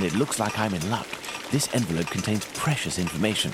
and it looks like I'm in luck. This envelope contains precious information.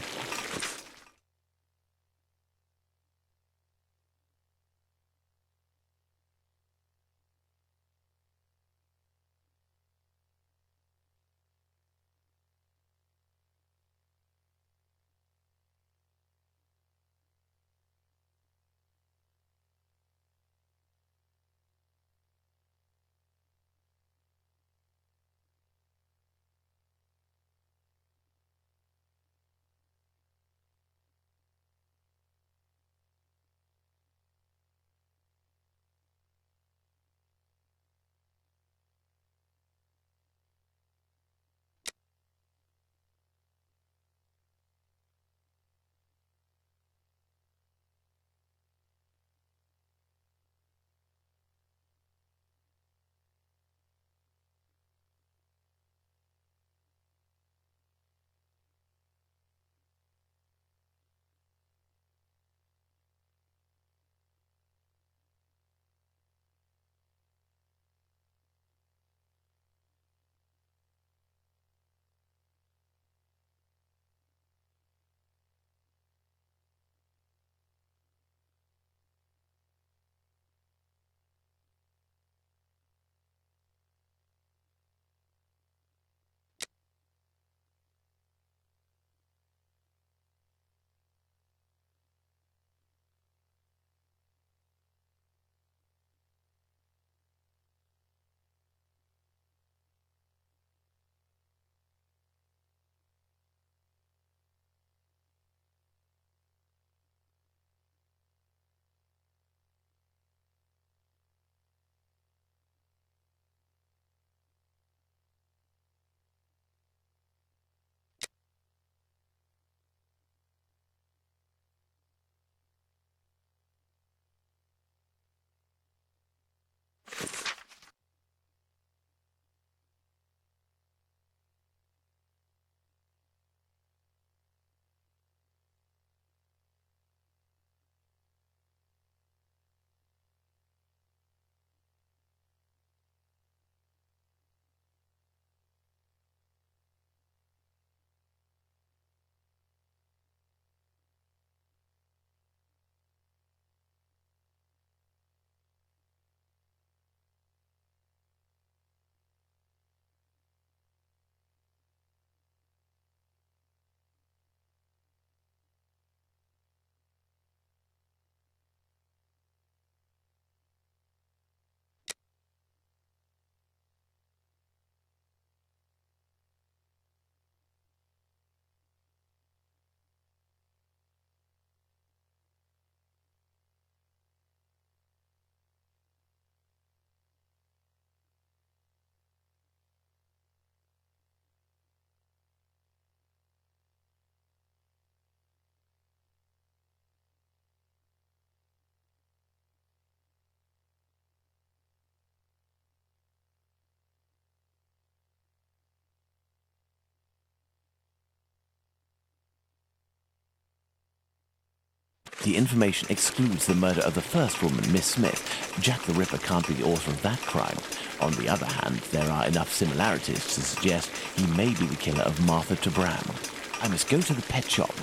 The information excludes the murder of the first woman, Miss Smith. Jack the Ripper can't be the author of that crime. On the other hand, there are enough similarities to suggest he may be the killer of Martha Tabram. I must go to the pet shop.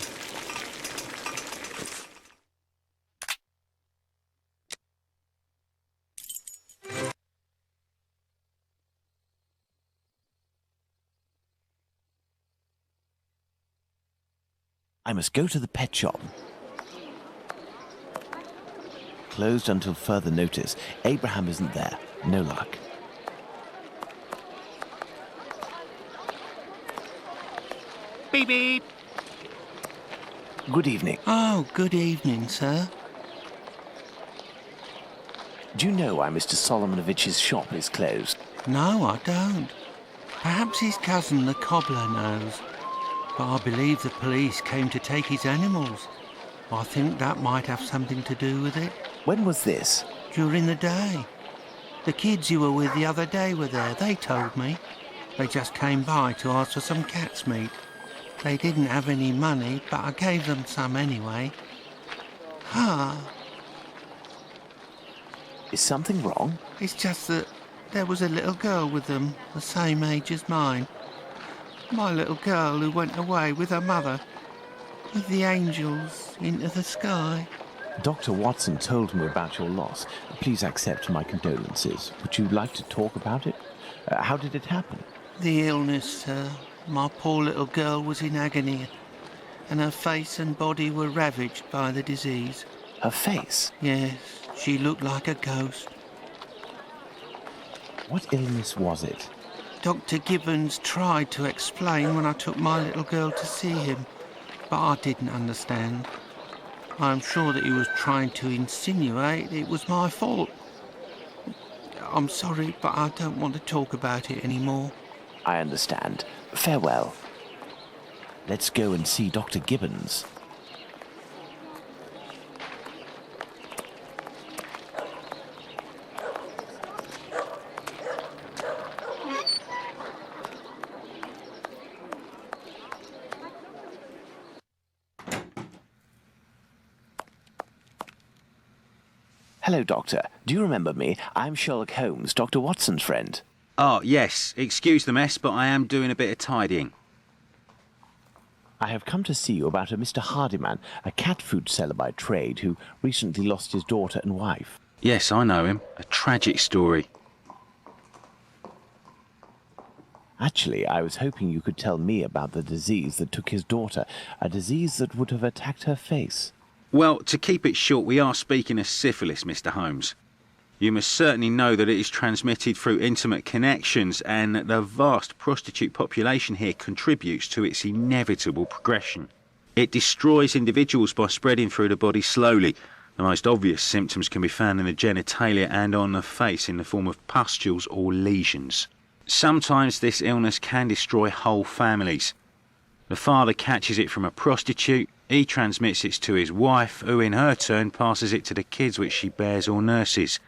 I must go to the pet shop. Closed until further notice. Abraham isn't there. No luck. Beep beep. Good evening. Oh, good evening, sir. Do you know why Mr. Solomonovich's shop is closed? No, I don't. Perhaps his cousin, the cobbler, knows. But I believe the police came to take his animals. I think that might have something to do with it. When was this? During the day. The kids you were with the other day were there, they told me. They just came by to ask for some cat's meat. They didn't have any money, but I gave them some anyway. Is something wrong? It's just that there was a little girl with them, the same age as mine. My little girl who went away with her mother, with the angels into the sky. Dr. Watson told me about your loss. Please accept my condolences. Would you like to talk about it? How did it happen? The illness, sir. My poor little girl was in agony, and her face and body were ravaged by the disease. Her face? Yes, she looked like a ghost. What illness was it? Dr. Gibbons tried to explain when I took my little girl to see him, but I didn't understand. I'm sure that he was trying to insinuate it was my fault. I'm sorry, but I don't want to talk about it anymore. I understand. Farewell. Let's go and see Dr. Gibbons. Hello, Doctor. Do you remember me? I'm Sherlock Holmes, Dr. Watson's friend. Oh, yes. Excuse the mess, but I am doing a bit of tidying. I have come to see you about a Mr. Hardyman, a cat food seller by trade, who recently lost his daughter and wife. Yes, I know him. A tragic story. Actually, I was hoping you could tell me about the disease that took his daughter, a disease that would have attacked her face. Well, to keep it short, we are speaking of syphilis, Mr. Holmes. You must certainly know that it is transmitted through intimate connections, and that the vast prostitute population here contributes to its inevitable progression. It destroys individuals by spreading through the body slowly. The most obvious symptoms can be found in the genitalia and on the face in the form of pustules or lesions. Sometimes this illness can destroy whole families. The father catches it from a prostitute, he transmits it to his wife, who in her turn passes it to the kids which she bears or nurses.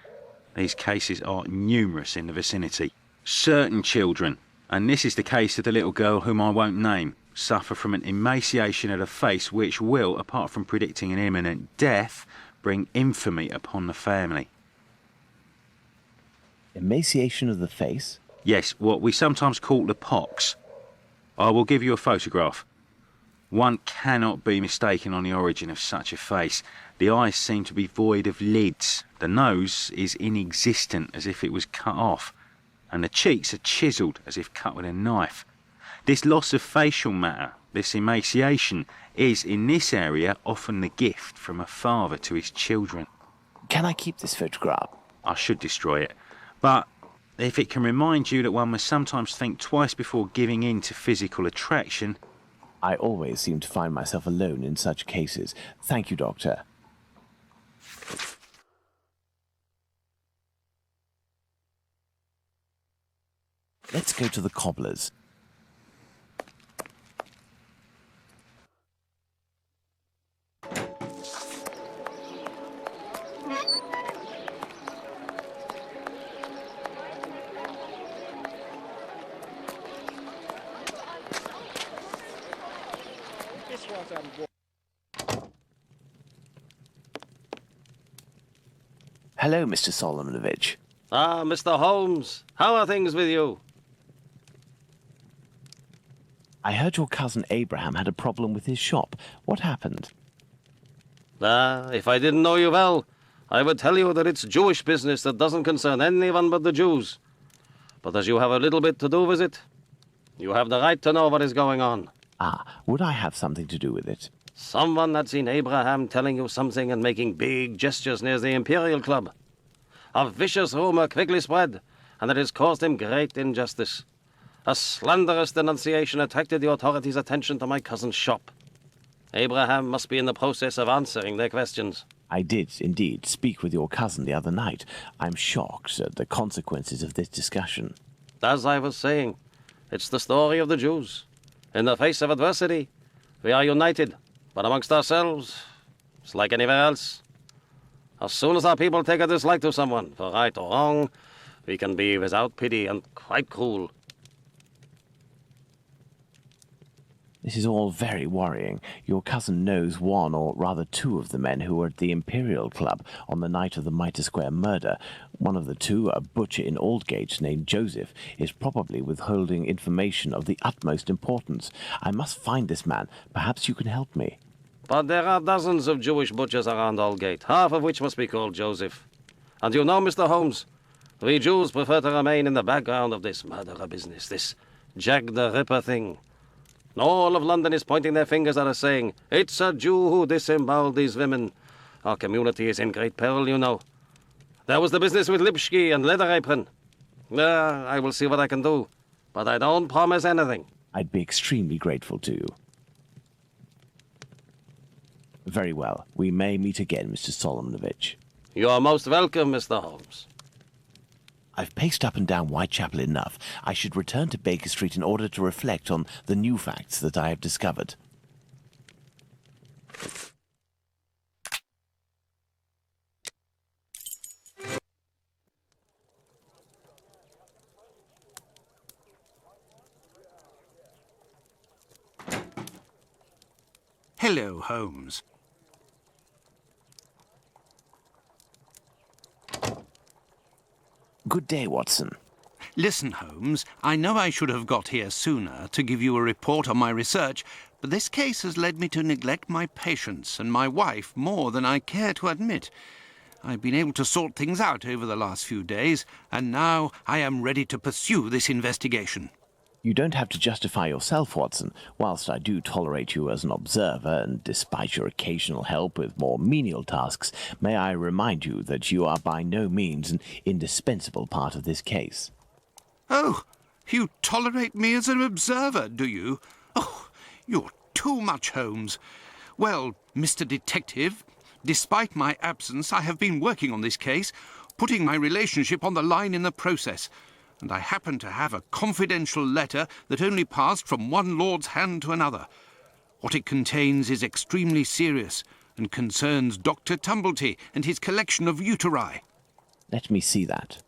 These cases are numerous in the vicinity. Certain children, and this is the case of the little girl whom I won't name, suffer from an emaciation of the face which will, apart from predicting an imminent death, bring infamy upon the family. Emaciation of the face? Yes, what we sometimes call the pox. I will give you a photograph. One cannot be mistaken on the origin of such a face. The eyes seem to be void of lids. The nose is inexistent, as if it was cut off. And the cheeks are chiselled, as if cut with a knife. This loss of facial matter, this emaciation, is, in this area, often the gift from a father to his children. Can I keep this photograph? I should destroy it. But if it can remind you that one must sometimes think twice before giving in to physical attraction... I always seem to find myself alone in such cases. Thank you, Doctor. Let's go to the cobbler's. Hello, Mr. Solomonovich. Ah, Mr. Holmes, how are things with you? I heard your cousin Abraham had a problem with his shop. What happened? Ah, if I didn't know you well, I would tell you that it's Jewish business that doesn't concern anyone but the Jews. But as you have a little bit to do with it, you have the right to know what is going on. Ah, would I have something to do with it? Someone had seen Abraham telling you something and making big gestures near the Imperial Club. A vicious rumor quickly spread, and it has caused him great injustice. A slanderous denunciation attracted the authorities' attention to my cousin's shop. Abraham must be in the process of answering their questions. I did, indeed, speak with your cousin the other night. I'm shocked at the consequences of this discussion. As I was saying, it's the story of the Jews. In the face of adversity, we are united, but amongst ourselves, it's like anywhere else. As soon as our people take a dislike to someone, for right or wrong, we can be without pity and quite cruel. This is all very worrying. Your cousin knows one, or rather two, of the men who were at the Imperial Club on the night of the Mitre Square murder. One of the two, a butcher in Aldgate named Joseph, is probably withholding information of the utmost importance. I must find this man. Perhaps you can help me. But there are dozens of Jewish butchers around Aldgate, half of which must be called Joseph. And you know, Mr. Holmes, we Jews prefer to remain in the background of this murderer business, this Jack the Ripper thing. All of London is pointing their fingers at us, saying, "It's a Jew who disemboweled these women." Our community is in great peril, you know. There was the business with Lipsky and Leather Apron. I will see what I can do, but I don't promise anything. I'd be extremely grateful to you. Very well. We may meet again, Mr. Solomonovich. You are most welcome, Mr. Holmes. I've paced up and down Whitechapel enough. I should return to Baker Street in order to reflect on the new facts that I have discovered. Hello, Holmes. Good day, Watson. Listen, Holmes, I know I should have got here sooner to give you a report on my research, but this case has led me to neglect my patients and my wife more than I care to admit. I've been able to sort things out over the last few days, and now I am ready to pursue this investigation. You don't have to justify yourself, Watson. Whilst I do tolerate you as an observer, and despite your occasional help with more menial tasks, may I remind you that you are by no means an indispensable part of this case. Oh, you tolerate me as an observer, do you? Oh, you're too much, Holmes. Well, Mr. Detective, despite my absence, I have been working on this case, putting my relationship on the line in the process. And I happen to have a confidential letter that only passed from one lord's hand to another. What it contains is extremely serious and concerns Dr. Tumblety and his collection of uteri. Let me see that.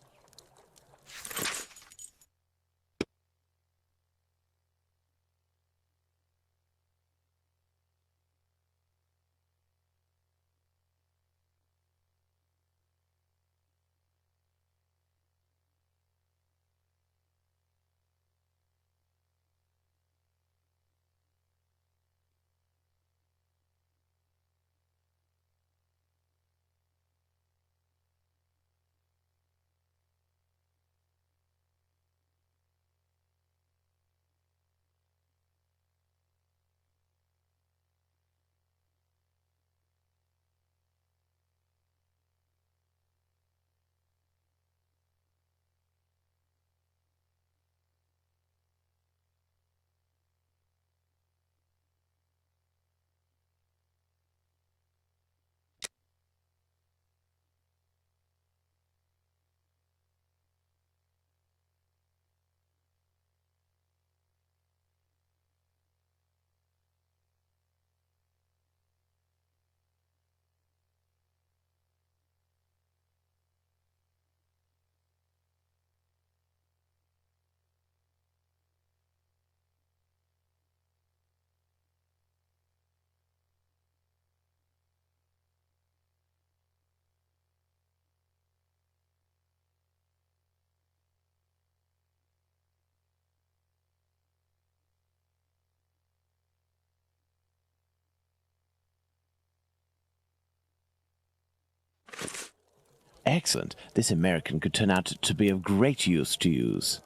Excellent. This American could turn out to be of great use to use.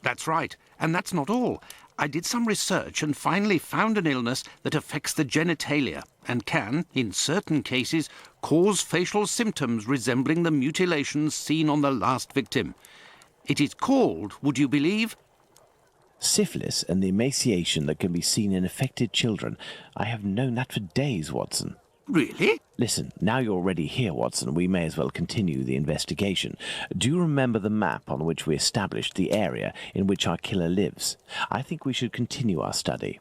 That's right, and that's not all. I did some research and finally found an illness that affects the genitalia and can, in certain cases, cause facial symptoms resembling the mutilations seen on the last victim. It is called, would you believe? Syphilis and the emaciation that can be seen in affected children. I have known that for days, Watson. Really? Listen, now you're already here, Watson, we may as well continue the investigation. Do you remember the map on which we established the area in which our killer lives? I think we should continue our study.